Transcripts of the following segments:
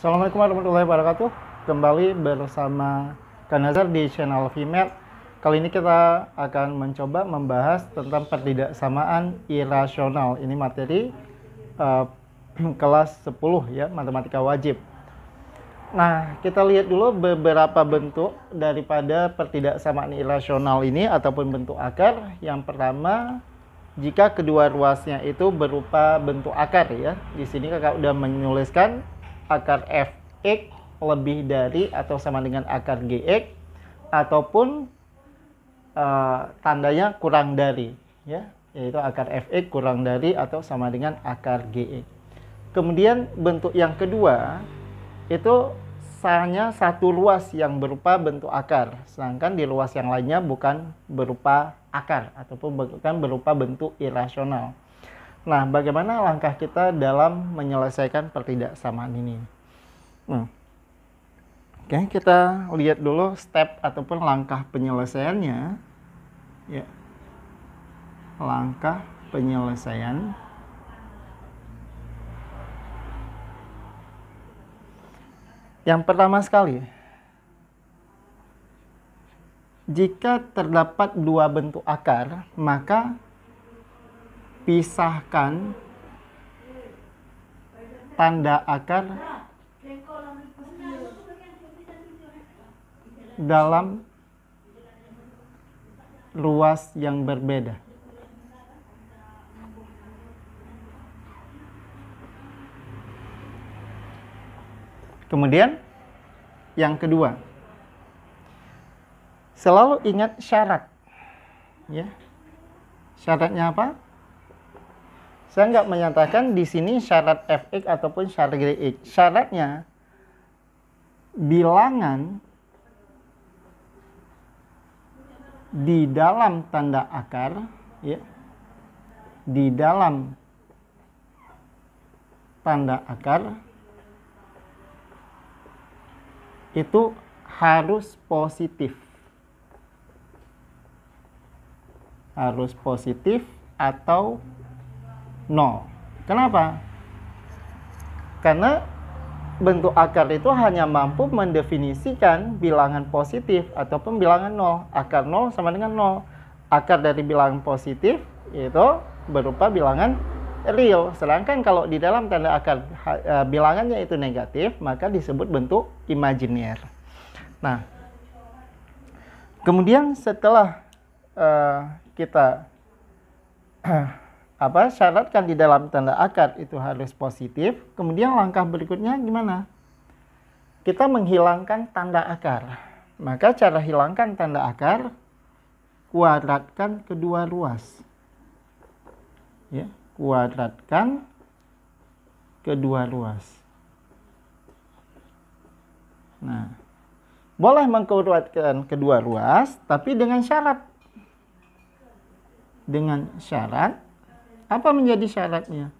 Assalamualaikum warahmatullahi wabarakatuh. Kembali bersama Kak Nazar di channel VMAT. Kali ini kita akan mencoba membahas tentang pertidaksamaan irasional. Ini materi kelas 10 ya, matematika wajib. Nah, kita lihat dulu beberapa bentuk daripada pertidaksamaan irasional ini ataupun bentuk akar. Yang pertama, jika kedua ruasnya itu berupa bentuk akar ya. Di sini Kakak udah menuliskan akar fx lebih dari atau sama dengan akar gx, ataupun tandanya kurang dari ya, yaitu akar fx kurang dari atau sama dengan akar gx. Kemudian bentuk yang kedua itu hanya satu ruas yang berupa bentuk akar, sedangkan di ruas yang lainnya bukan berupa akar ataupun bukan berupa bentuk irasional. Nah, bagaimana langkah kita dalam menyelesaikan pertidaksamaan ini? Oke, kita lihat dulu step ataupun langkah penyelesaiannya. Ya, langkah penyelesaian. Yang pertama sekali, jika terdapat dua bentuk akar, maka pisahkan tanda akar dalam ruas yang berbeda. Kemudian yang kedua, selalu ingat syarat ya. Syaratnya apa? Saya nggak menyatakan di sini syarat fx ataupun syarat gx. Syaratnya bilangan di dalam tanda akar ya, di dalam tanda akar itu harus positif. Harus positif atau 0. Kenapa? Karena bentuk akar itu hanya mampu mendefinisikan bilangan positif ataupun bilangan 0. Akar 0 sama dengan 0. Akar dari bilangan positif itu berupa bilangan real. Sedangkan kalau di dalam tanda akar bilangannya itu negatif, maka disebut bentuk imajiner. Nah, kemudian setelah kita syaratkan di dalam tanda akar itu harus positif, kemudian langkah berikutnya gimana? Kita menghilangkan tanda akar. Maka cara hilangkan tanda akar, kuadratkan kedua ruas. Ya, kuadratkan kedua ruas. Nah, boleh mengkuadratkan kedua ruas, tapi dengan syarat. Dengan syarat, apa menjadi syaratnya?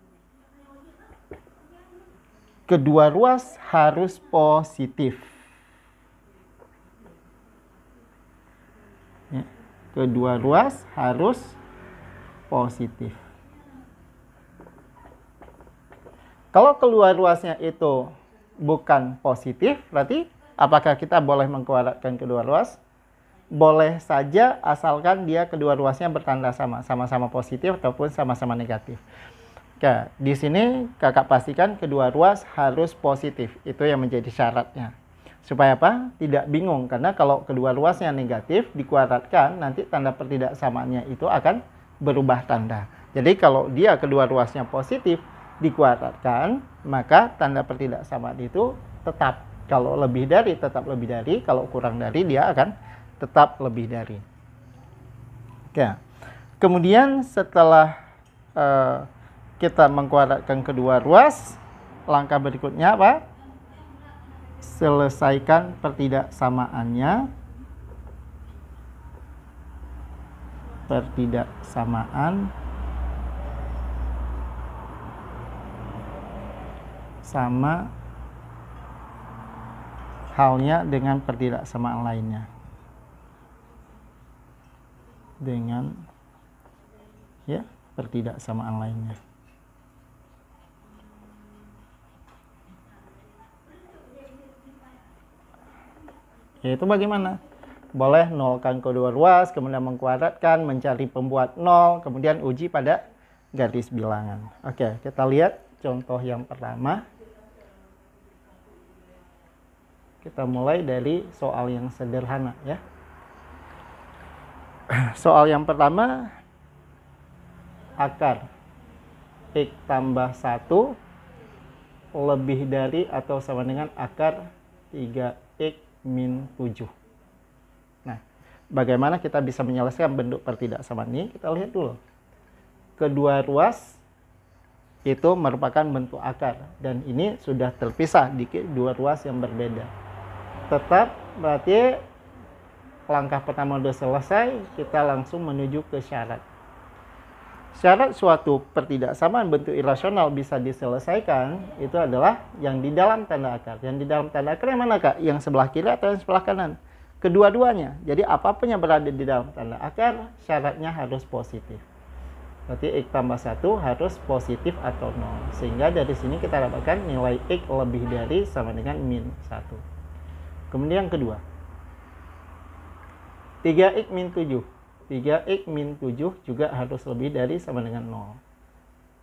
Kedua ruas harus positif. Ya, kedua ruas harus positif. Kalau keluar ruasnya itu bukan positif, berarti apakah kita boleh mengkuadratkan kedua ruas? Boleh saja, asalkan dia kedua ruasnya bertanda sama, sama-sama positif ataupun sama-sama negatif. Oke, di sini kakak pastikan kedua ruas harus positif. Itu yang menjadi syaratnya. Supaya apa? Tidak bingung, karena kalau kedua ruasnya negatif dikuadratkan, nanti tanda pertidaksamaannya itu akan berubah tanda. Jadi kalau dia kedua ruasnya positif dikuadratkan, maka tanda pertidaksamaan itu tetap. Kalau lebih dari tetap lebih dari, kalau kurang dari dia akan tetap lebih dari. Oke. Kemudian setelah kita mengkuadratkan kedua ruas, langkah berikutnya apa? Selesaikan pertidaksamaannya. Pertidaksamaan sama halnya dengan pertidaksamaan lainnya. Dengan ya pertidaksamaan lainnya. Yaitu bagaimana? Boleh nolkan kedua ruas, kemudian mengkuadratkan, mencari pembuat nol, kemudian uji pada garis bilangan. Oke, kita lihat contoh yang pertama. Kita mulai dari soal yang sederhana ya. Soal yang pertama, akar X tambah 1 lebih dari atau sama dengan akar 3X min 7. Nah, bagaimana kita bisa menyelesaikan bentuk pertidaksamaan ini? Kita lihat dulu. Kedua ruas itu merupakan bentuk akar, dan ini sudah terpisah di dua ruas yang berbeda. Tetap berarti langkah pertama sudah selesai, kita langsung menuju ke syarat. Syarat suatu pertidaksamaan bentuk irasional bisa diselesaikan itu adalah yang di dalam tanda akar. Yang di dalam tanda akar yang mana, Kak? Yang sebelah kiri atau yang sebelah kanan? Kedua-duanya. Jadi apapun yang berada di dalam tanda akar, syaratnya harus positif. Berarti X tambah 1 harus positif atau 0. Sehingga dari sini kita dapatkan nilai X lebih dari sama dengan min 1. Kemudian yang kedua, 3X min 7. 3X min 7 juga harus lebih dari sama dengan 0.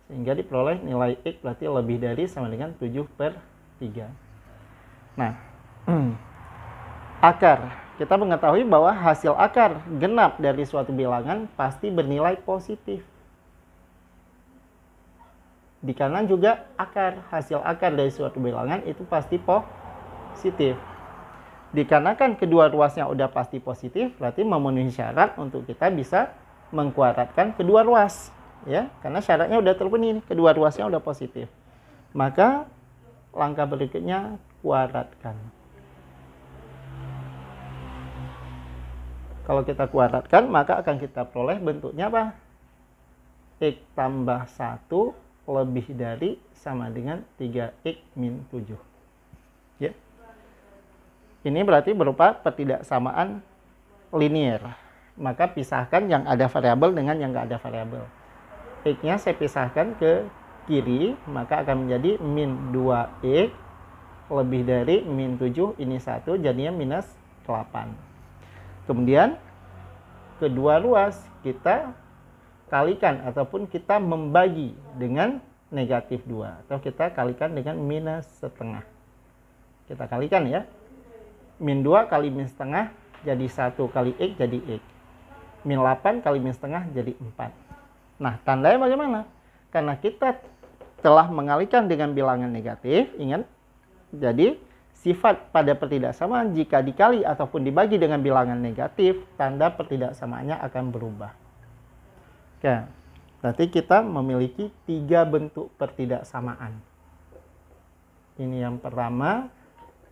Sehingga diperoleh nilai X berarti lebih dari sama dengan 7/3. Nah, akar. Kita mengetahui bahwa hasil akar genap dari suatu bilangan pasti bernilai positif. Di kanan juga akar. Hasil akar dari suatu bilangan itu pasti positif. Dikarenakan kedua ruasnya udah pasti positif, berarti memenuhi syarat untuk kita bisa mengkuadratkan kedua ruas, ya, karena syaratnya udah terpenuhi, kedua ruasnya udah positif. Maka langkah berikutnya kuadratkan. Kalau kita kuadratkan, maka akan kita peroleh bentuknya apa? X tambah 1 lebih dari sama dengan 3X min 7. Ya. Ini berarti berupa pertidaksamaan linier. Maka pisahkan yang ada variabel dengan yang nggak ada variabel. X-nya saya pisahkan ke kiri, maka akan menjadi min 2X lebih dari min 7, ini 1, jadinya minus 8. Kemudian kedua ruas kita kalikan ataupun kita membagi dengan negatif 2. Atau kita kalikan dengan minus setengah. Kita kalikan ya. Min 2 kali min setengah jadi 1 kali X jadi X. Min 8 kali min setengah jadi 4. Nah, tandanya bagaimana? Karena kita telah mengalihkan dengan bilangan negatif, ingat, jadi sifat pada pertidaksamaan jika dikali ataupun dibagi dengan bilangan negatif, tanda pertidaksamaannya akan berubah. Oke, berarti kita memiliki 3 bentuk pertidaksamaan. Ini yang pertama,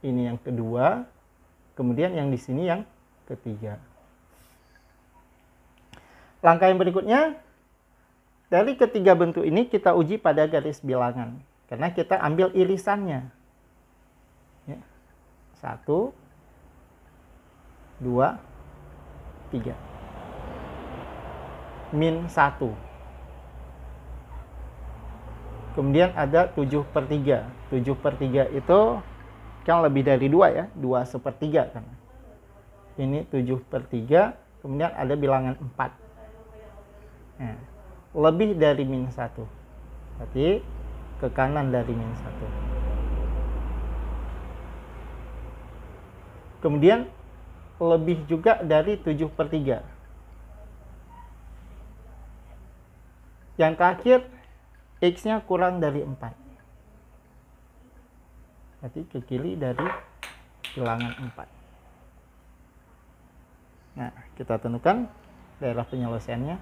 ini yang kedua, kemudian yang di sini yang ketiga. Langkah yang berikutnya, dari ketiga bentuk ini kita uji pada garis bilangan. Karena kita ambil irisannya. 1, 2, 3. Min 1. Kemudian ada 7/3. 7/3 itu kan lebih dari 2 ya, 2/3 kan. Ini 7/3, kemudian ada bilangan 4. Nah, lebih dari min 1. Berarti ke kanan dari min 1. Kemudian lebih juga dari 7/3. Yang terakhir, X-nya kurang dari 4. Berarti ke kiri dari bilangan 4. Nah, kita tentukan daerah penyelesaiannya.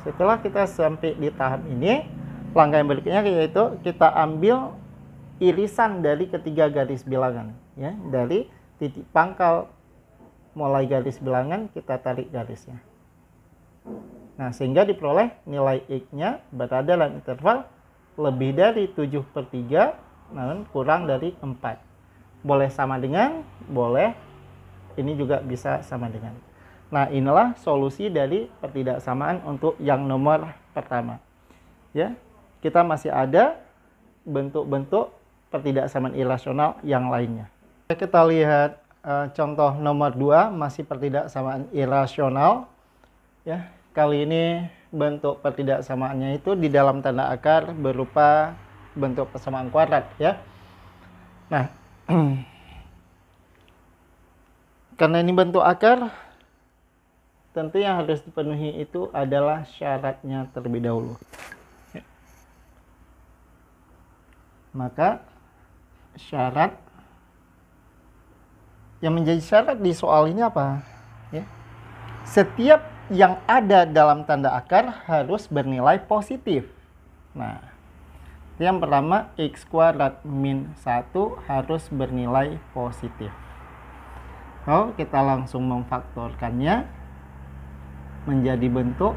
Setelah kita sampai di tahap ini, langkah yang berikutnya yaitu kita ambil irisan dari ketiga garis bilangan, ya, dari titik pangkal mulai garis bilangan kita tarik garisnya. Nah, sehingga diperoleh nilai X-nya berada dalam interval lebih dari 7/3 namun kurang dari 4. Boleh sama dengan, boleh ini juga bisa sama dengan. Nah, inilah solusi dari pertidaksamaan untuk yang nomor pertama. ya, kita masih ada bentuk-bentuk pertidaksamaan irasional yang lainnya. Kita lihat contoh nomor 2, masih pertidaksamaan irasional. Ya, kali ini bentuk pertidaksamaannya itu di dalam tanda akar berupa bentuk persamaan kuadrat, ya. Nah, karena ini bentuk akar, tentu yang harus dipenuhi itu adalah syaratnya terlebih dahulu. Ya. Maka syarat yang menjadi syarat di soal ini apa? Ya. Setiap yang ada dalam tanda akar harus bernilai positif. Nah, yang pertama, x kuadrat min 1 harus bernilai positif. Kalau kita langsung memfaktorkannya menjadi bentuk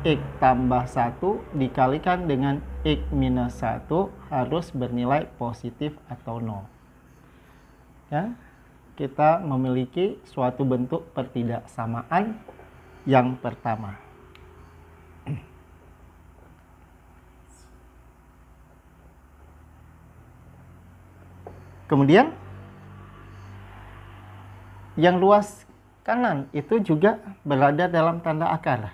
x tambah 1 dikalikan dengan x minus 1 harus bernilai positif atau 0. Ya, kita memiliki suatu bentuk pertidaksamaan yang pertama. Kemudian yang luas kanan itu juga berada dalam tanda akar.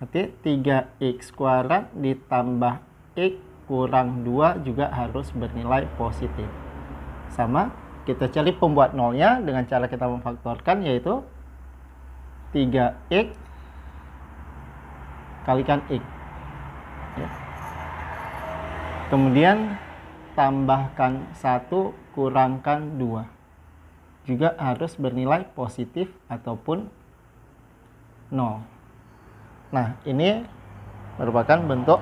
Berarti 3x kuadrat ditambah x kurang 2 juga harus bernilai positif. Sama, kita cari pembuat nolnya dengan cara kita memfaktorkan, yaitu 3x kalikan x. Ya. Kemudian tambahkan 1 kurangkan 2 juga harus bernilai positif ataupun 0. Nah, ini merupakan bentuk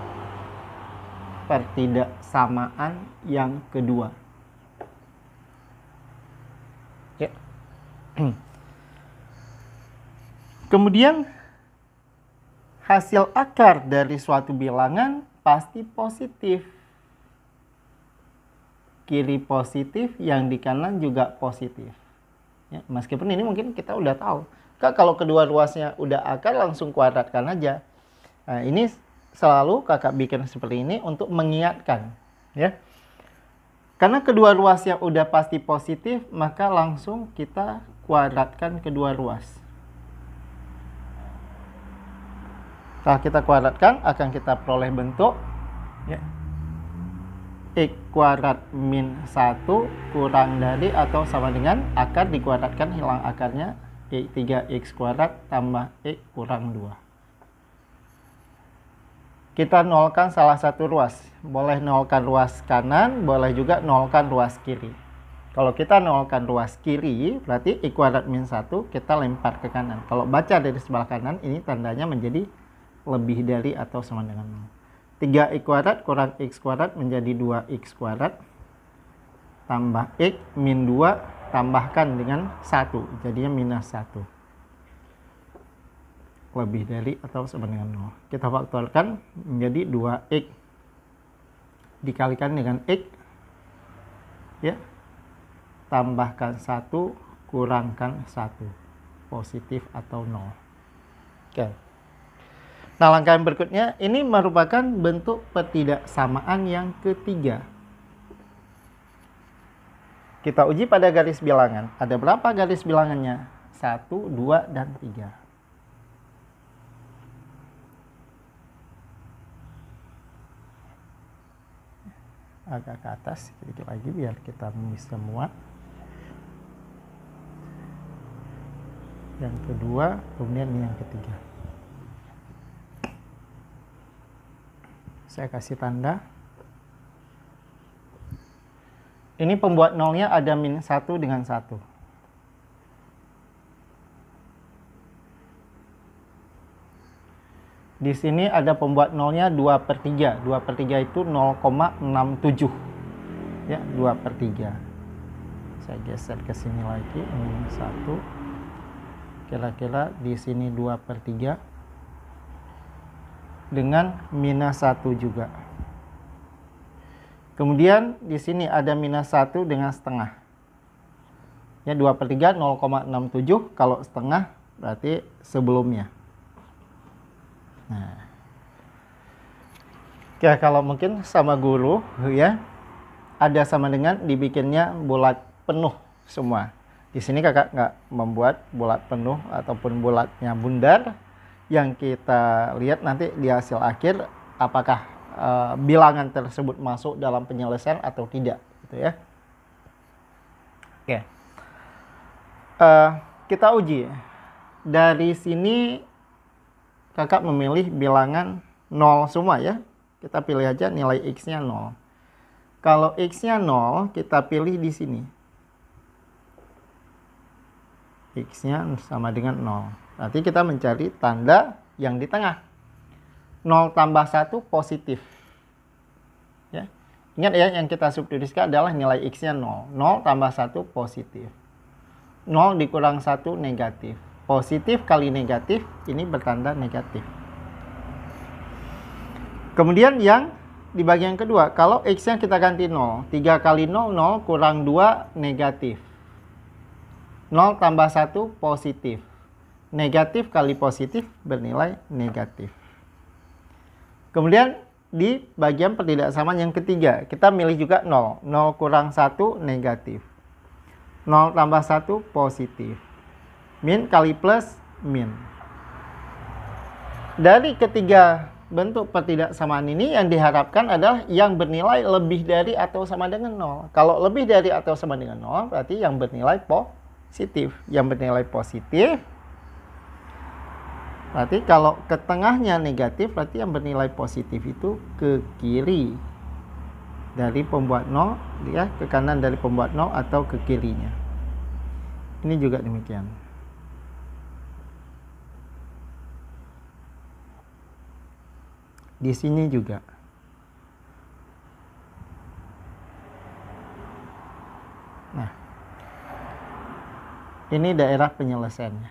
pertidaksamaan yang kedua. Ya. Kemudian hasil akar dari suatu bilangan pasti positif. Kiri positif, yang di kanan juga positif. Ya, meskipun ini mungkin kita udah tahu. Kalau kedua ruasnya udah akar, langsung kuadratkan aja. Nah, ini selalu kakak bikin seperti ini untuk mengingatkan. Ya. Karena kedua ruasnya udah pasti positif, maka langsung kita kuadratkan kedua ruas. Setelah kita kuadratkan, akan kita peroleh bentuk, ya, x kuadrat min 1 kurang dari atau sama dengan akar dikuadratkan hilang akarnya, 3x kuadrat tambah x kurang 2. Kita nolkan salah satu ruas. Boleh nolkan ruas kanan, boleh juga nolkan ruas kiri. Kalau kita nolkan ruas kiri, berarti x kuadrat min 1 kita lempar ke kanan. Kalau baca dari sebelah kanan, ini tandanya menjadi lebih dari atau sama dengan 0. 3x kuadrat kurang x kuadrat menjadi 2x kuadrat tambah x min 2 tambahkan dengan 1, jadinya minus 1. Lebih dari atau sama dengan 0. Kita faktorkan menjadi 2x dikalikan dengan x, ya, tambahkan 1 kurangkan 1, positif atau 0. Oke. Nah, langkah yang berikutnya ini merupakan bentuk pertidaksamaan yang ketiga. Kita uji pada garis bilangan. Ada berapa garis bilangannya? 1, 2, dan 3. Agak ke atas sedikit lagi biar kita bisa muat. Yang kedua, kemudian ini yang ketiga. Saya kasih tanda. Ini pembuat nolnya ada min 1 dengan 1. Di sini ada pembuat nolnya 2/3. 2/3 itu 0,67. Ya, 2/3. Saya geser ke sini lagi, min 1. Kira-kira di sini 2/3. Dengan minus 1 juga. Kemudian di sini ada minus 1 dengan setengah. Ya, 2/3 0,67, kalau setengah berarti sebelumnya. Nah, Ya, kalau mungkin sama guru ya, ada sama dengan dibikinnya bulat penuh semua. Di sini kakak nggak membuat bulat penuh ataupun bulatnya bundar. Yang kita lihat nanti di hasil akhir apakah bilangan tersebut masuk dalam penyelesaian atau tidak, gitu ya. Oke. Kita uji. Dari sini kakak memilih bilangan 0 semua ya. Kita pilih aja nilai X-nya 0. Kalau X-nya 0, kita pilih di sini. X-nya sama dengan 0. Berarti kita mencari tanda yang di tengah. 0 tambah 1 positif. Ya. Ingat ya, yang kita substitusikan adalah nilai X-nya 0. 0 tambah 1 positif. 0 dikurang 1 negatif. Positif kali negatif, ini bertanda negatif. Kemudian yang di bagian kedua, kalau X-nya kita ganti 0. 3 kali 0, 0 kurang 2 negatif. 0 tambah 1 positif. Negatif kali positif bernilai negatif. Kemudian di bagian pertidaksamaan yang ketiga, kita milih juga 0. 0 kurang 1 negatif. 0 tambah 1 positif. Min kali plus min. Dari ketiga bentuk pertidaksamaan ini yang diharapkan adalah yang bernilai lebih dari atau sama dengan 0. Kalau lebih dari atau sama dengan 0, berarti yang bernilai positif. Yang bernilai positif, berarti kalau ke tengahnya negatif, berarti yang bernilai positif itu ke kiri dari pembuat 0, ya, ke kanan dari pembuat 0 atau ke kirinya. Ini juga demikian. Di sini juga. Nah, ini daerah penyelesaiannya.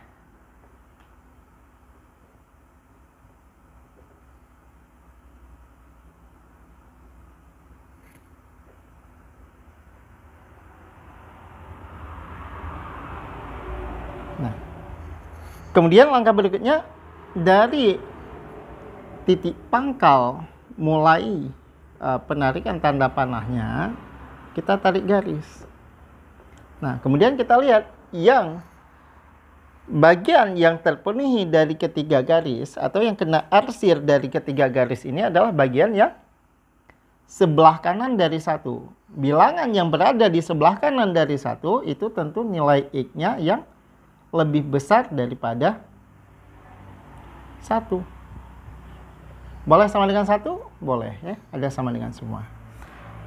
Nah, kemudian langkah berikutnya dari titik pangkal mulai penarikan tanda panahnya, kita tarik garis. Nah, kemudian kita lihat yang bagian yang terpenuhi dari ketiga garis atau yang kena arsir dari ketiga garis ini adalah bagian yang sebelah kanan dari 1. Bilangan yang berada di sebelah kanan dari 1 itu tentu nilai X-nya yang lebih besar daripada 1. Boleh sama dengan 1? Boleh ya, ada sama dengan semua.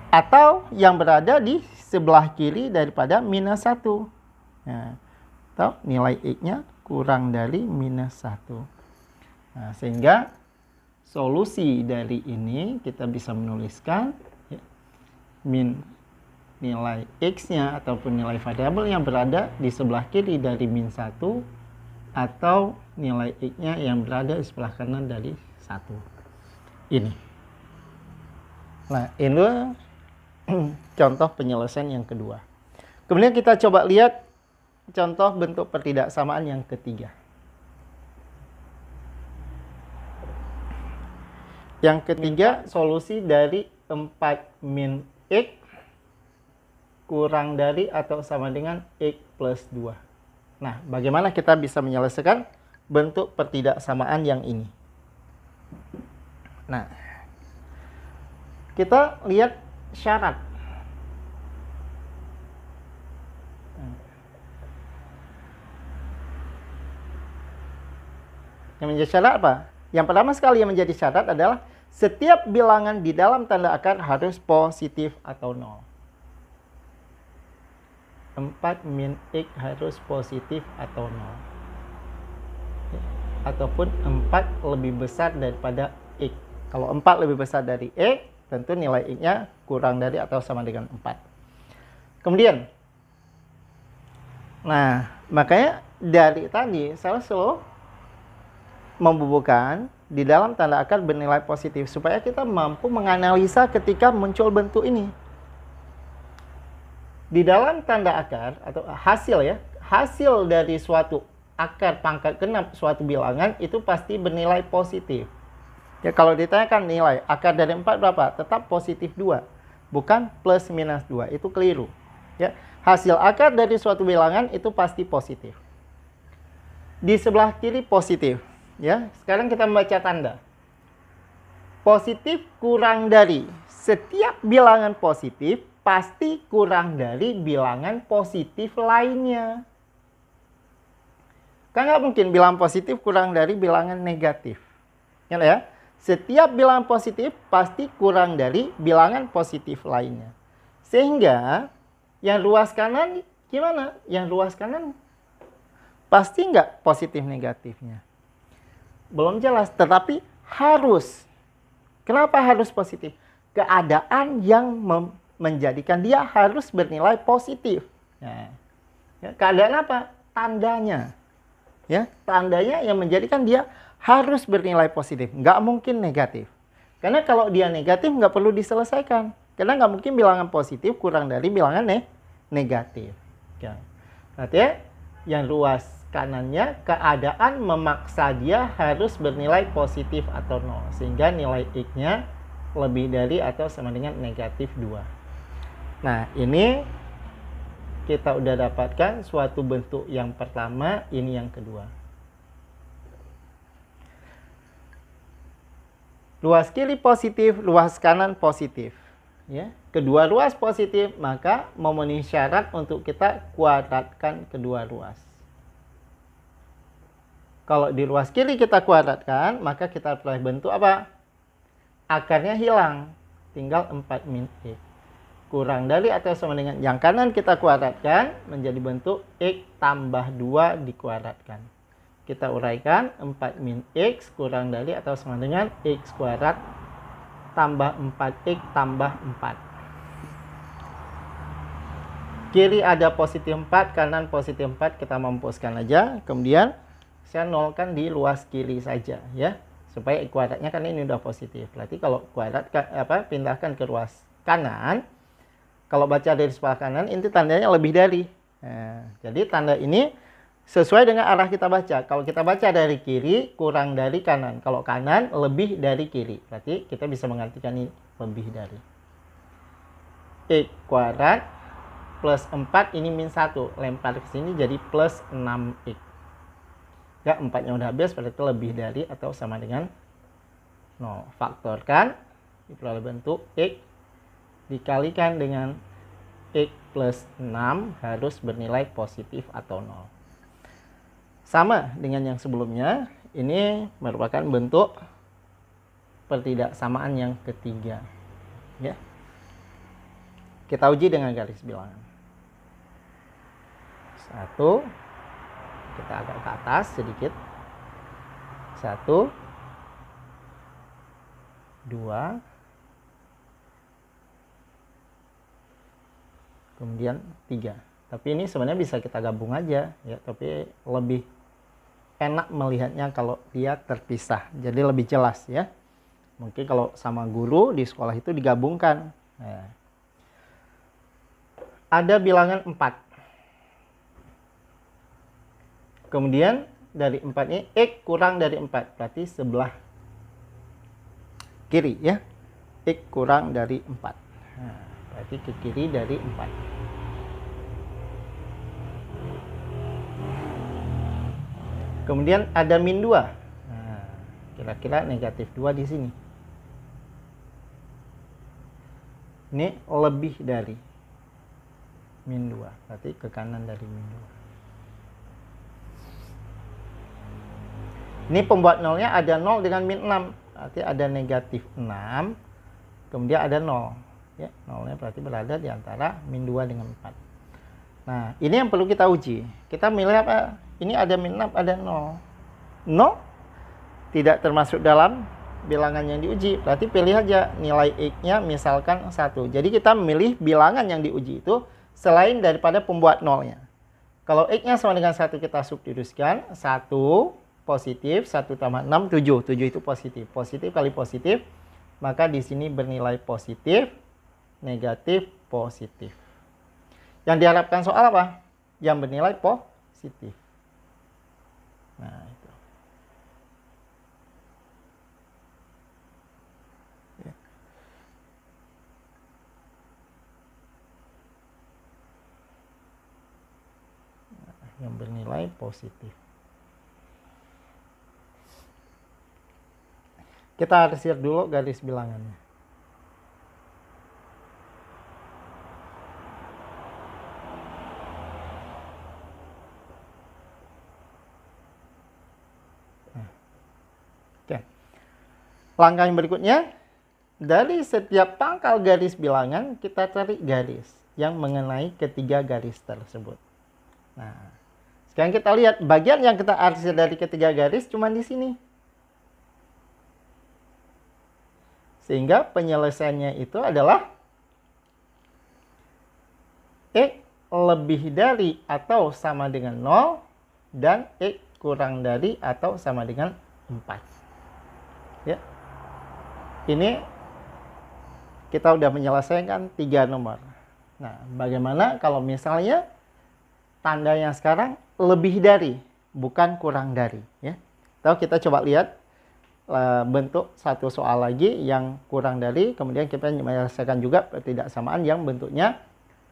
Atau yang berada di sebelah kiri daripada minus 1. Nah, atau nilai X-nya kurang dari minus 1. Nah, sehingga solusi dari ini kita bisa menuliskan ya, nilai X-nya ataupun nilai variabel yang berada di sebelah kiri dari min 1 atau nilai X-nya yang berada di sebelah kanan dari 1. Ini. Nah, ini contoh penyelesaian yang kedua. Kemudian kita coba lihat contoh bentuk pertidaksamaan yang ketiga. Yang ketiga, solusi dari 4 min X kurang dari atau sama dengan X plus 2. Nah, bagaimana kita bisa menyelesaikan bentuk pertidaksamaan yang ini? Nah, kita lihat syarat. Yang menjadi syarat apa? Yang pertama sekali yang menjadi syarat adalah setiap bilangan di dalam tanda akar harus positif atau 0. 4 min X harus positif atau 0. Ataupun 4 lebih besar daripada X. Kalau 4 lebih besar dari X, tentu nilai X-nya kurang dari atau sama dengan 4. Kemudian, nah, makanya dari tadi saya selalu membubuhkan di dalam tanda akar bernilai positif supaya kita mampu menganalisa ketika muncul bentuk ini. Di dalam tanda akar atau hasil ya, hasil dari suatu akar pangkat genap suatu bilangan itu pasti bernilai positif. Ya, kalau ditanyakan nilai akar dari 4 berapa? Tetap positif 2. Bukan plus minus 2. Itu keliru. Ya, hasil akar dari suatu bilangan itu pasti positif. Di sebelah kiri positif. Ya, sekarang kita membaca tanda. Positif kurang dari. Setiap bilangan positif pasti kurang dari bilangan positif lainnya. Kan nggak mungkin bilangan positif kurang dari bilangan negatif. Ya, setiap bilangan positif pasti kurang dari bilangan positif lainnya. Sehingga yang ruas kanan gimana? Yang ruas kanan pasti nggak positif negatifnya. Belum jelas, tetapi harus. Kenapa harus positif? Keadaan yang menjadikan dia harus bernilai positif. Nah, ya, keadaan apa? Tandanya. Ya, tandanya yang menjadikan dia harus bernilai positif, nggak mungkin negatif. Karena kalau dia negatif nggak perlu diselesaikan. Karena nggak mungkin bilangan positif kurang dari bilangan negatif. Ya. Artinya yang ruas kanannya keadaan memaksa dia harus bernilai positif atau 0. Sehingga nilai X-nya lebih dari atau sama dengan negatif 2. Nah, ini kita udah dapatkan suatu bentuk yang pertama, ini yang kedua. Ruas kiri positif, ruas kanan positif. Ya, kedua ruas positif, maka memenuhi syarat untuk kita kuadratkan kedua ruas. Kalau di ruas kiri kita kuadratkan, maka kita peroleh bentuk apa? Akarnya hilang, tinggal 4 min X. Kurang dari atau sama dengan yang kanan kita kuadratkan, menjadi bentuk X tambah 2 dikuadratkan. Kita uraikan 4 min X kurang dari atau sama dengan X kuadrat tambah 4X tambah 4. Kiri ada positif 4, kanan positif 4, kita mampuskan aja. Kemudian saya nolkan di luas kiri saja ya. Supaya X kuadratnya kan ini udah positif. Berarti kalau kuadrat pindahkan ke ruas kanan, kalau baca dari sebelah kanan ini tandanya lebih dari. Nah, jadi tanda ini sesuai dengan arah kita baca. Kalau kita baca dari kiri, kurang dari kanan. Kalau kanan, lebih dari kiri. Berarti kita bisa mengartikan ini lebih dari. X kuadrat plus 4, ini min 1. Lempar ke sini jadi plus 6X. Ya, 4-nya udah habis, berarti lebih dari atau sama dengan 0. Faktorkan, diperoleh bentuk X dikalikan dengan X plus 6 harus bernilai positif atau 0. Sama dengan yang sebelumnya, ini merupakan bentuk pertidaksamaan yang ketiga. Ya. Kita uji dengan garis bilangan. 1, kita agak ke atas sedikit. 1, 2, kemudian 3. Tapi ini sebenarnya bisa kita gabung aja, ya. Tapi lebih enak melihatnya kalau dia terpisah, jadi lebih jelas ya. Mungkin kalau sama guru di sekolah itu digabungkan. Nah, ada bilangan 4. Kemudian dari 4 ini X kurang dari 4, berarti sebelah kiri ya. X kurang dari 4. Nah, berarti ke kiri dari 4. Kemudian ada min 2. Nah, kira-kira negatif 2 di sini. Ini lebih dari min 2. Berarti ke kanan dari min 2. Ini pembuat nolnya ada 0 dengan min 6. Berarti ada negatif 6. Kemudian ada 0. Ya, nolnya berarti berada di antara min 2 dengan 4. Nah, ini yang perlu kita uji. Kita milih apa? Ini ada min 6, ada 0. 0 tidak termasuk dalam bilangan yang diuji. Berarti pilih aja nilai X-nya misalkan 1. Jadi kita memilih bilangan yang diuji itu selain daripada pembuat nolnya. Kalau X-nya sama dengan 1 kita substitusikan. 1 positif, 1 tambah 6, 7. 7 itu positif. Positif kali positif, maka di sini bernilai positif, negatif, positif. Yang diharapkan soal apa? Yang bernilai positif. Nah, itu. yang bernilai positif. Kita arsir dulu garis bilangannya. Oke. Langkah yang berikutnya, dari setiap pangkal garis bilangan kita cari garis yang mengenai ketiga garis tersebut. Nah, sekarang kita lihat bagian yang kita arsir dari ketiga garis cuma di sini. Sehingga penyelesaiannya itu adalah X lebih dari atau sama dengan 0 dan X kurang dari atau sama dengan 4. Ya. Ini kita udah menyelesaikan 3 nomor. Nah, bagaimana kalau misalnya tandanya sekarang lebih dari, bukan kurang dari, ya. Atau kita coba lihat bentuk satu soal lagi yang kurang dari, kemudian kita menyelesaikan juga ketidaksamaan yang bentuknya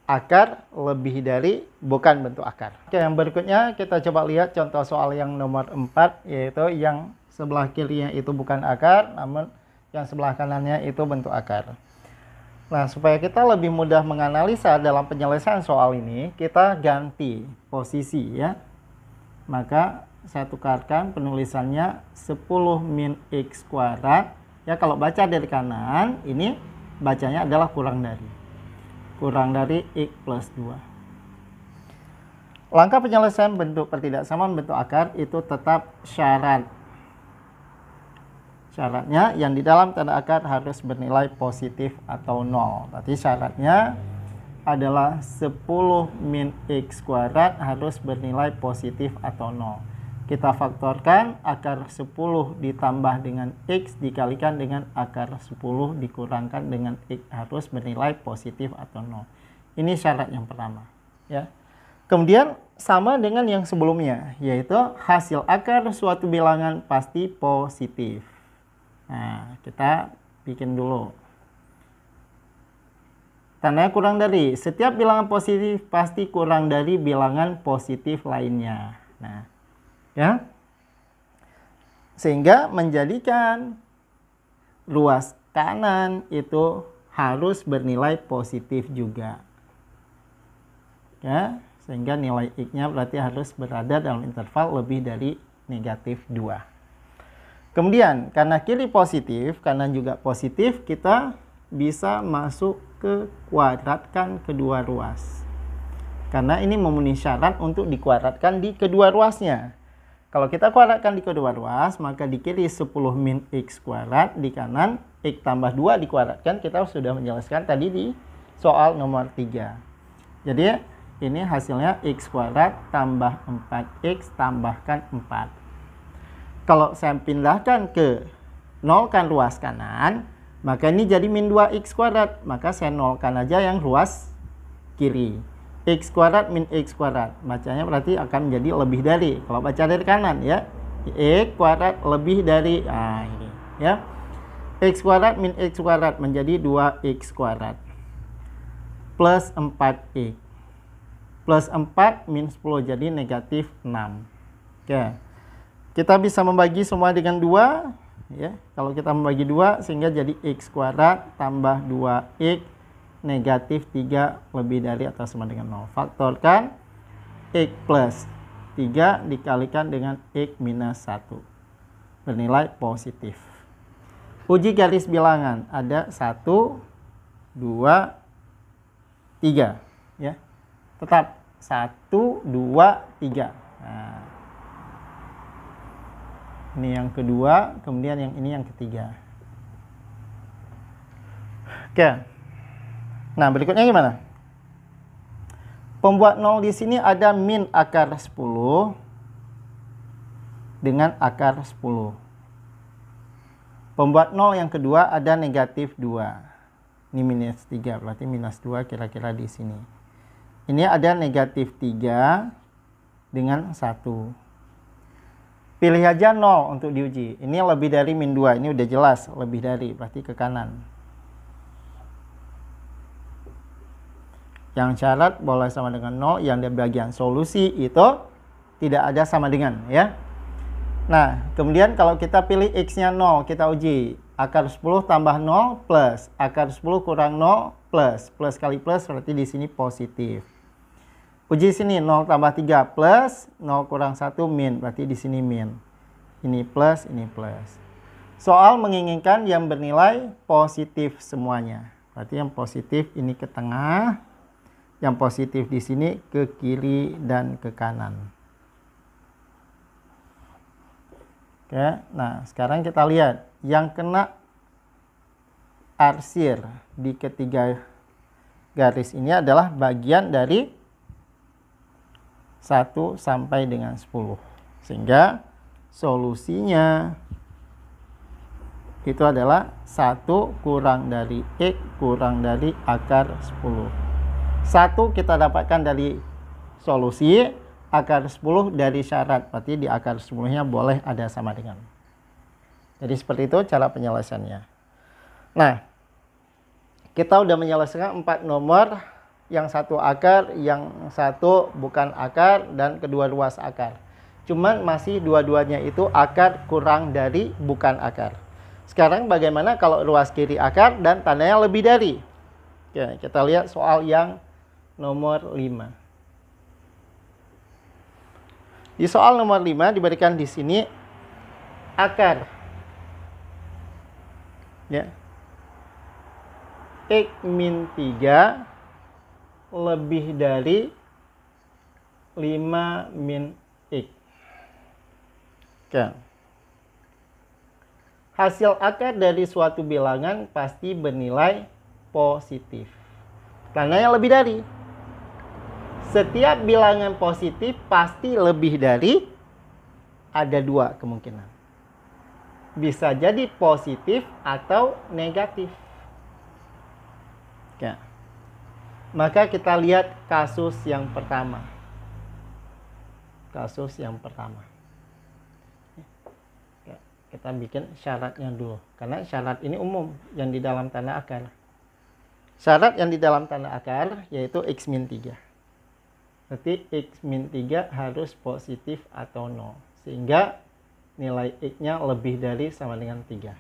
akar lebih dari, bukan bentuk akar. Oke, yang berikutnya kita coba lihat contoh soal yang nomor 4, yaitu yang sebelah kirinya itu bukan akar, namun yang sebelah kanannya itu bentuk akar. Nah, supaya kita lebih mudah menganalisa dalam penyelesaian soal ini, kita ganti posisi, ya. Maka saya tukarkan penulisannya 10 min X kuadrat. Ya, kalau baca dari kanan, ini bacanya adalah kurang dari. Kurang dari X plus 2. Langkah penyelesaian bentuk pertidaksamaan bentuk akar itu tetap syarat. Syaratnya yang di dalam tanda akar harus bernilai positif atau 0. Berarti syaratnya adalah 10 min X kuadrat harus bernilai positif atau 0. Kita faktorkan akar 10 ditambah dengan X dikalikan dengan akar 10 dikurangkan dengan X harus bernilai positif atau 0. Ini syarat yang pertama, ya. Kemudian sama dengan yang sebelumnya, yaitu hasil akar suatu bilangan pasti positif. Nah, kita bikin dulu. Tandanya kurang dari. Setiap bilangan positif pasti kurang dari bilangan positif lainnya. Nah, ya. Sehingga menjadikan ruas kanan itu harus bernilai positif juga. Ya, sehingga nilai X-nya berarti harus berada dalam interval lebih dari negatif 2. Kemudian, karena kiri positif, kanan juga positif, kita bisa masuk ke kuadratkan kedua ruas. Karena ini memenuhi syarat untuk dikuadratkan di kedua ruasnya. Kalau kita kuadratkan di kedua ruas, maka di kiri 10 min X kuadrat, di kanan X tambah 2 dikuadratkan. Kita sudah menjelaskan tadi di soal nomor 3. Jadi, ini hasilnya X kuadrat tambah 4X tambahkan 4. Kalau saya pindahkan ke nolkan ruas kanan, maka ini jadi min 2X kuadrat. Maka saya nolkan aja yang ruas kiri. X kuadrat min X kuadrat. Bacanya berarti akan menjadi lebih dari. Kalau baca dari kanan, ya. X kuadrat lebih dari. Nah, ini, ya. X kuadrat min X kuadrat menjadi 2X kuadrat. Plus 4X. Plus 4 min 10 jadi negatif 6. Oke. Kita bisa membagi semua dengan 2. Ya, kalau kita membagi 2 sehingga jadi X kuadrat tambah 2X negatif 3 lebih dari atau sama dengan 0. Faktorkan X plus 3 dikalikan dengan X minus 1. Bernilai positif. Uji garis bilangan. Ada 1, 2, 3. Ya. Tetap 1, 2, 3. Nah, ini yang kedua, kemudian yang ini yang ketiga. Oke. Nah, berikutnya gimana? Pembuat 0 di sini ada min akar 10 dengan akar 10. Pembuat 0 yang kedua ada negatif 2. Ini minus 3, berarti minus 2 kira-kira di sini. Ini ada negatif 3 dengan 1. Pilih aja 0 untuk diuji. Ini lebih dari min 2. Ini udah jelas lebih dari, berarti ke kanan. Yang syarat boleh sama dengan 0. Yang di bagian solusi itu tidak ada sama dengan, ya. Nah, kemudian kalau kita pilih X-nya 0, kita uji. Akar 10 tambah 0 plus. Akar 10 kurang 0 plus. Plus kali plus berarti di sini positif. Uji sini 0 tambah 3 plus. 0 kurang 1 min. Berarti di sini min. Ini plus, ini plus. Soal menginginkan yang bernilai positif semuanya. Berarti yang positif ini ke tengah. Yang positif di sini ke kiri dan ke kanan. Oke, nah sekarang kita lihat yang kena arsir di ketiga garis ini adalah bagian dari 1 sampai dengan 10. Sehingga solusinya itu adalah 1 kurang dari X kurang dari akar 10. 1 kita dapatkan dari solusi, akar 10 dari syarat, berarti di akar 10-nya boleh ada sama dengan. Jadi seperti itu cara penyelesaiannya. Nah, kita udah menyelesaikan 4 nomor, yang satu akar, yang satu bukan akar, dan kedua ruas akar. Cuman masih dua-duanya itu akar kurang dari bukan akar. Sekarang bagaimana kalau ruas kiri akar dan tandanya lebih dari? Oke, kita lihat soal yang nomor 5. Di soal nomor 5 diberikan di sini akar, ya, X min 3 lebih dari 5 min X. Oke. Hasil akar dari suatu bilangan pasti bernilai positif. Tandanya lebih dari. Setiap bilangan positif pasti lebih dari, ada 2 kemungkinan. Bisa jadi positif atau negatif. Ya. Maka kita lihat kasus yang pertama. Kasus yang pertama. Ya. Kita bikin syaratnya dulu. Karena syarat ini umum yang di dalam tanda akar. Syarat yang di dalam tanda akar yaitu X min 3. Berarti X min 3 harus positif atau 0. Sehingga nilai X-nya lebih dari sama dengan 3.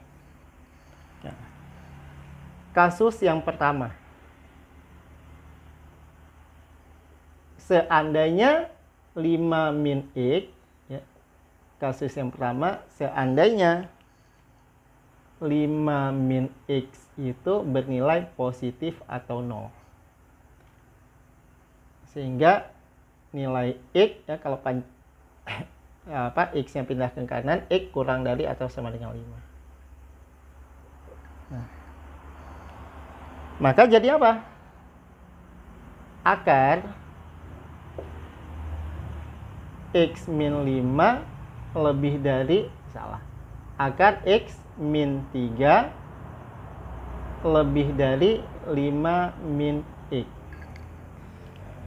Ya. Kasus yang pertama. Seandainya 5 min X. Ya. Kasus yang pertama. Seandainya 5 min X itu bernilai positif atau 0. Sehingga nilai X, ya, kalau X-nya pindah ke kanan, X kurang dari atau sama dengan 5. Nah. Maka jadi apa? Akar X min 5 lebih dari, akar X min 3 lebih dari 5 min X.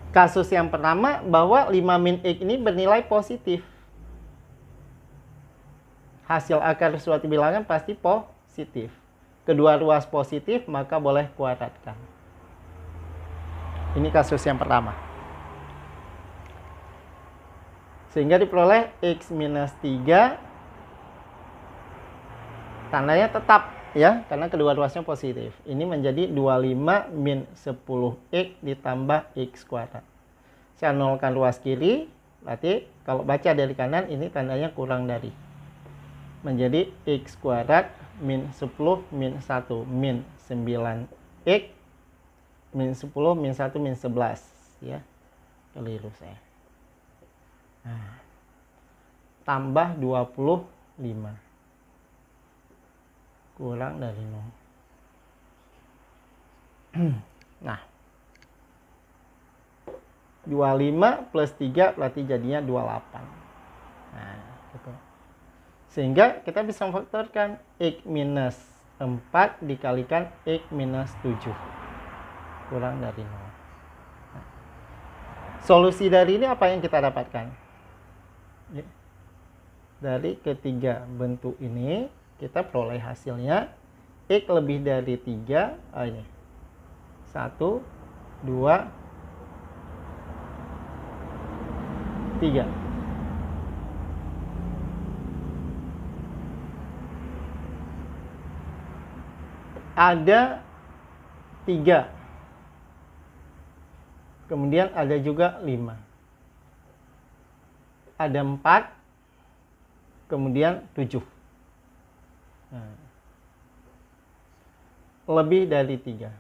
Kasus yang pertama bahwa 5 min X ini bernilai positif. Hasil akar suatu bilangan pasti positif. Kedua ruas positif, maka boleh kuadratkan. Ini kasus yang pertama. Sehingga diperoleh X minus 3. Tandanya tetap, ya, karena kedua ruasnya positif. Ini menjadi 25 min 10X ditambah X kuadrat. Saya nolkan ruas kiri, berarti kalau baca dari kanan ini tandanya kurang dari. Menjadi X kuadrat min 10 min 1 min 9X min 10 min 1 min 11. Ya, keliru saya. Nah, tambah 25. Kurang dari 0. Nah, 25 plus 3 berarti jadinya 28. Nah, gitu. Sehingga kita bisa memfaktorkan X minus 4 dikalikan X minus 7. Kurang dari 0. Nah, solusi dari ini apa yang kita dapatkan? Dari ketiga bentuk ini kita peroleh hasilnya X lebih dari 3, ini 1, 2, 3. ada 3. Kemudian ada juga 5. Ada 4. Kemudian 7. Nah, lebih dari 3.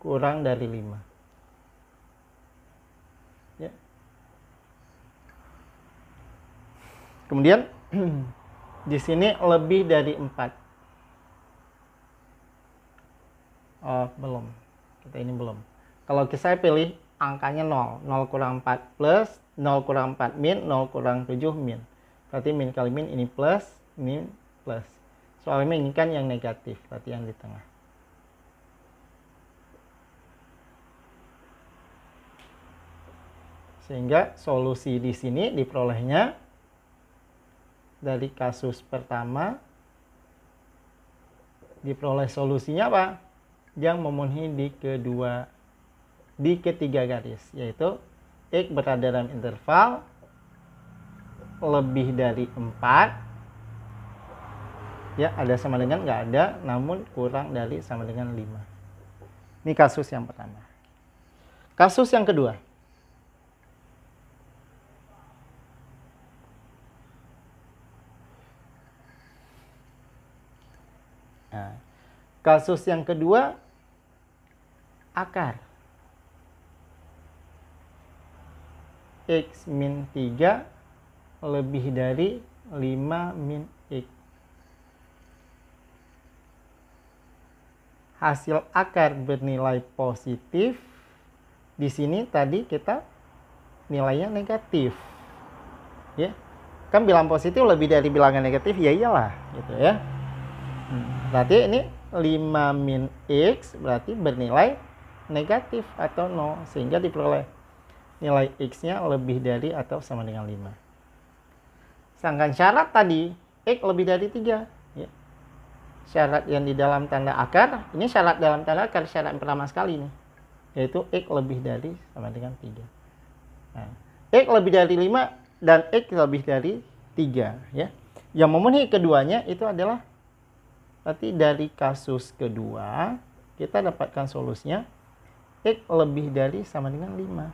Kurang dari 5. Ya. Kemudian di sini lebih dari 4. Oh, belum. Kita ini belum. Kalau saya pilih angkanya 0. 0 kurang 4 plus, 0 kurang 4 min, 0 kurang 7 min. Berarti min kali min ini plus, ini plus. Soalnya menginginkan yang negatif, berarti yang di tengah. Sehingga solusi di sini diperolehnya dari kasus pertama, diperoleh solusinya apa? Yang memenuhi di ketiga garis, yaitu X berada dalam interval lebih dari 4, ya, ada sama dengan nggak ada, namun kurang dari sama dengan 5. Ini kasus yang pertama. Kasus yang kedua. Nah, kasus yang kedua, akar X min 3 lebih dari 5 min X. Hasil akar bernilai positif. Di sini tadi kita nilainya negatif. Ya. Kan bilang positif lebih dari bilangan negatif, ya iyalah gitu ya. Berarti ini 5 min X berarti bernilai negatif atau 0, sehingga diperoleh nilai X-nya lebih dari atau sama dengan 5. Sedangkan syarat tadi X lebih dari 3, ya. Syarat yang di dalam tanda akar, ini syarat dalam tanda akar, syarat yang pertama sekali nih, yaitu X lebih dari sama dengan 3. Nah, X lebih dari 5 dan X lebih dari 3, ya. Yang memenuhi keduanya itu adalah berarti dari kasus kedua kita dapatkan solusinya X lebih dari sama dengan 5.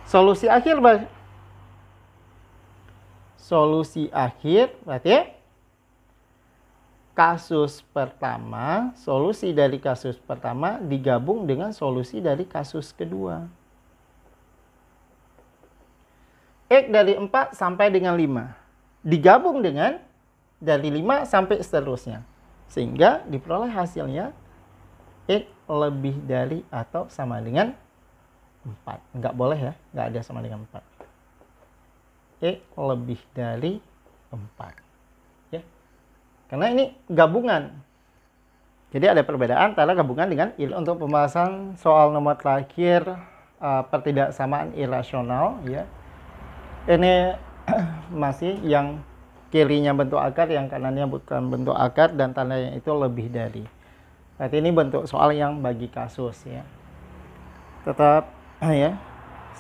Solusi akhir berarti kasus pertama, solusi dari kasus pertama digabung dengan solusi dari kasus kedua. X dari 4 sampai dengan 5 digabung dengan dari 5 sampai seterusnya, sehingga diperoleh hasilnya X lebih dari atau sama dengan 4. Enggak boleh ya, enggak ada sama dengan 4. X lebih dari 4. Ya. Karena ini gabungan. Jadi ada perbedaan antara gabungan dengan untuk pembahasan soal nomor terakhir pertidaksamaan irasional, ya. Ini masih yang kirinya bentuk akar, yang kanannya bukan bentuk akar, dan tandanya itu lebih dari. Berarti ini bentuk soal yang bagi kasus, ya. Tetap ya.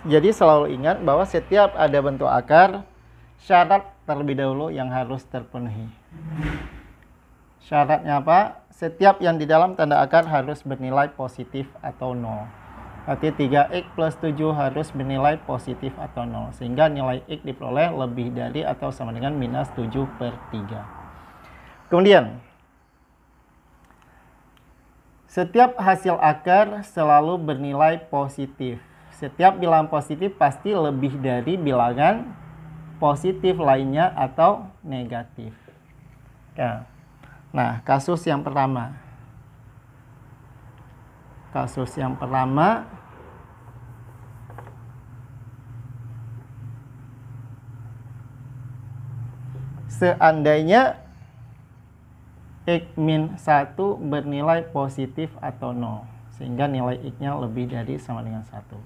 Jadi selalu ingat bahwa setiap ada bentuk akar, syarat terlebih dahulu yang harus terpenuhi. Syaratnya apa? Setiap yang di dalam tanda akar harus bernilai positif atau 0. Berarti 3x plus 7 harus bernilai positif atau 0. Sehingga nilai x diperoleh lebih dari atau sama dengan minus 7/3. Kemudian, setiap hasil akar selalu bernilai positif. Setiap bilangan positif pasti lebih dari bilangan positif lainnya atau negatif. Nah, kasus yang pertama. Kasus yang pertama, seandainya X min 1 bernilai positif atau 0, sehingga nilai X-nya lebih dari sama dengan 1.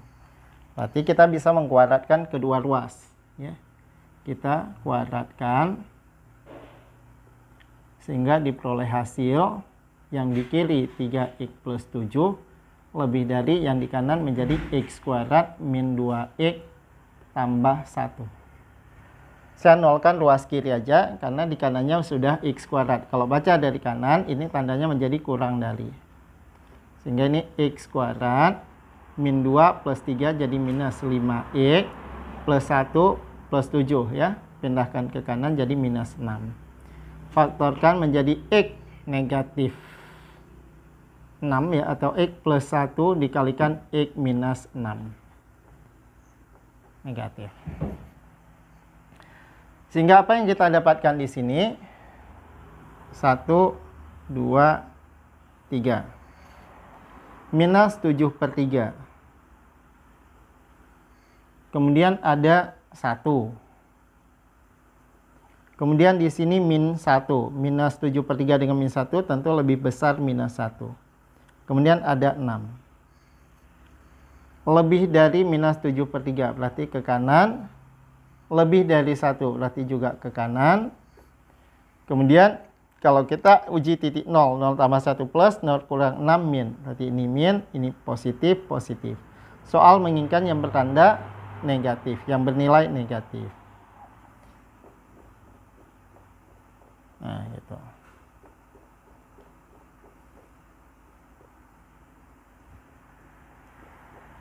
Berarti kita bisa mengkuadratkan kedua ruas, ya. Kita kuadratkan sehingga diperoleh hasil yang di kiri 3x plus 7 lebih dari yang di kanan menjadi x kuadrat min 2x tambah 1. Saya nolkan ruas kiri aja karena di kanannya sudah x kuadrat. Kalau baca dari kanan ini tandanya menjadi kurang dari. Sehingga ini x kuadrat min 2 plus 3 jadi minus 5x plus 1 plus 7 ya. Pindahkan ke kanan jadi minus 6. Faktorkan menjadi x negatif 6 ya, atau x plus 1 dikalikan x minus 6. Negatif. Sehingga apa yang kita dapatkan di sini? 1, 2, 3. Minus 7/3. Kemudian ada 1. Kemudian di sini min 1. Minus 7/3 dengan min 1 tentu lebih besar minus 1. Kemudian ada 6. Lebih dari minus 7/3 berarti ke kanan. Lebih dari 1 berarti juga ke kanan. Kemudian kalau kita uji titik 0, 0 tambah 1 plus, 0 kurang 6 min. Berarti ini min, ini positif, positif. Soal menginginkan yang bertanda negatif, yang bernilai negatif. Nah, gitu.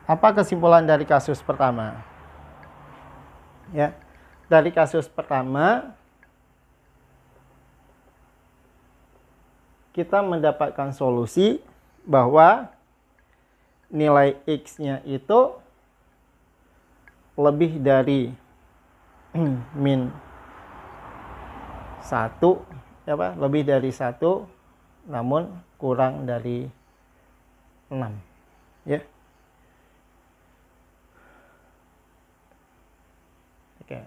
Apa kesimpulan dari kasus pertama? Ya, dari kasus pertama kita mendapatkan solusi bahwa nilai x-nya itu lebih dari min 1 ya Pak, lebih dari 1 namun kurang dari 6 ya. Oke.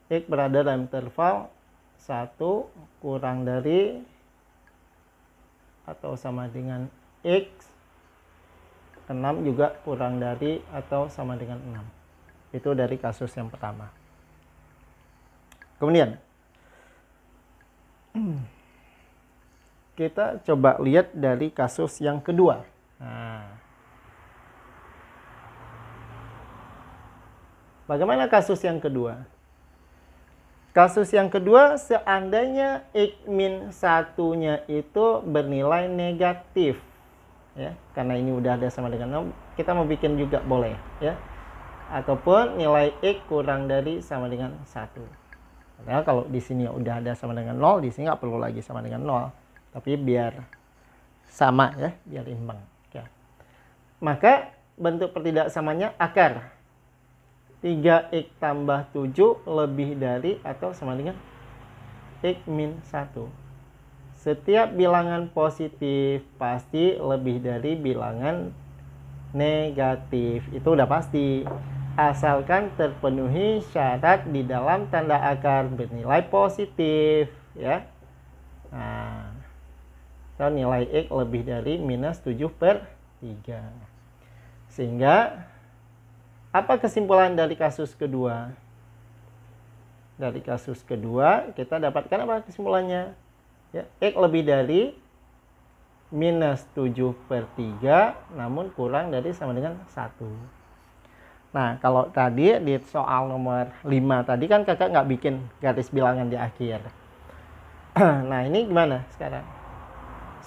X berada dalam interval 1 kurang dari atau sama dengan X, 6 juga kurang dari atau sama dengan 6. Itu dari kasus yang pertama. Kemudian kita coba lihat dari kasus yang kedua. Nah, bagaimana kasus yang kedua? Kasus yang kedua, seandainya x min 1-nya itu bernilai negatif. Ya, karena ini udah ada sama dengan 0, kita mau bikin juga boleh. Ya. Ataupun nilai x kurang dari sama dengan 1. Padahal kalau di sini udah ada sama dengan 0, di sini nggak perlu lagi sama dengan 0. Tapi biar sama ya, biar imbang. Ya. Maka bentuk pertidaksamanya akar 3x tambah 7 lebih dari atau sama dengan x min 1. Setiap bilangan positif pasti lebih dari bilangan negatif. Itu udah pasti. Asalkan terpenuhi syarat di dalam tanda akar bernilai positif. Ya. Nah, atau nilai x lebih dari minus 7/3. Sehingga apa kesimpulan dari kasus kedua? Dari kasus kedua kita dapatkan apa kesimpulannya? Ya, x lebih dari minus 7/3 namun kurang dari sama dengan 1. Nah, kalau tadi di soal nomor 5 tadi kan kakak nggak bikin garis bilangan di akhir. Nah, ini gimana sekarang?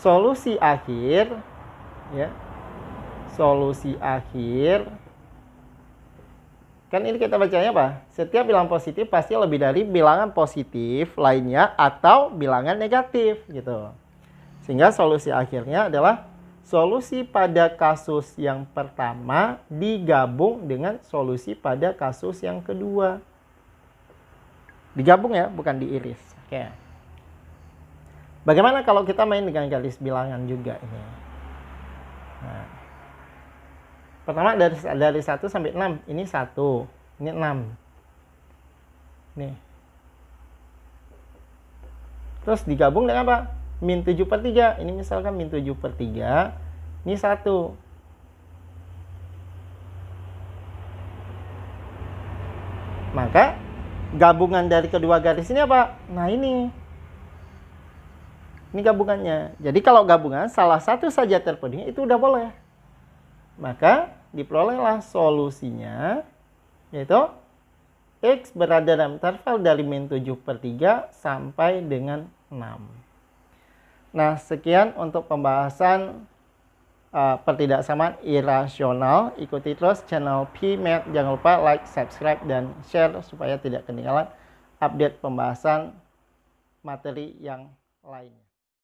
Solusi akhir, ya, solusi akhir. Kan ini kita bacanya apa? Setiap bilangan positif pasti lebih dari bilangan positif lainnya atau bilangan negatif gitu. Sehingga solusi akhirnya adalah solusi pada kasus yang pertama digabung dengan solusi pada kasus yang kedua. Digabung ya, bukan diiris. Oke. Bagaimana kalau kita main dengan garis bilangan juga ini? Nah, pertama dari 1 sampai 6. Ini 1. Ini 6. Nih. Terus digabung dengan apa? Min 7/3. Ini misalkan min 7/3. Ini 1. Maka gabungan dari kedua garis ini apa? Nah, ini. Ini gabungannya. Jadi kalau gabungan salah satu saja terpenuhi itu udah boleh. Maka diperolehlah solusinya yaitu X berada dalam interval dari min 7/3 sampai dengan 6. Nah, sekian untuk pembahasan pertidaksamaan irasional. Ikuti terus channel PMath. Jangan lupa like, subscribe, dan share supaya tidak ketinggalan update pembahasan materi yang lainnya.